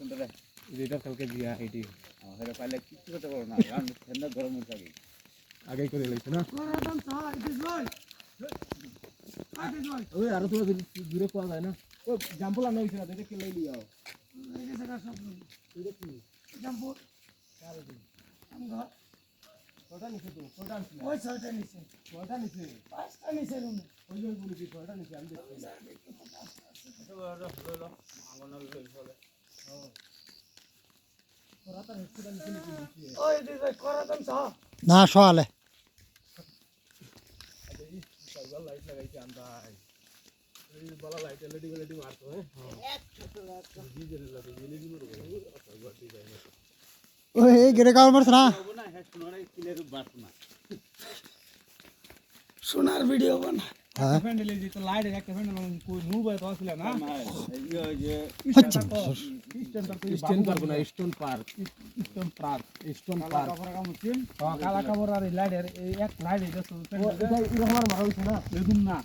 কোনটা যেটা কালকে দিয়া এটি হেরে পাইলে কিছু করতে পারো না কারণ ঠান্ডা গরম হচ্ছে আগে আগেই করে লইছে না করাদাম চা ইট ইজ ভাই ওই আরো তো দূরে পাওয়া যায় না ও জাম্পল আনা হইছে না এটা কে লই লিয়াও এই যে জায়গা সব এটা কি জাম্পু কারে দিন আমরা ছয়টা নিচে তো ছয়টা আনছি ওই ছয়টা নিচে ছয়টা নিচে পাঁচটা নিচে রুমে ওই জন্য বলেছি ছয়টা নিচে আমি দেখছি ওই ইট ইজ ভাই করাদাম চা না সকালে লাইট লাগাইছে আমরা এই বলা লাইট এলইডি মারতো হ্যাঁ ওই গেরে কাউর মারছ না না হ্যাঁ সোনার কিলের বাস না সোনার ভিডিও বানা হ্যাঁ ফ্যান্ডেলে যে তো লাইট একটা ফ্যান্ডেল কই মুভ হয় তো ছিল না এই যে স্টেন পার্ক না স্টোন পার্ক স্টোন পার্ক কালা কাপড় আর লাইট এই এক লাইট এটা তো এরকম মারা হইছে না এরকম না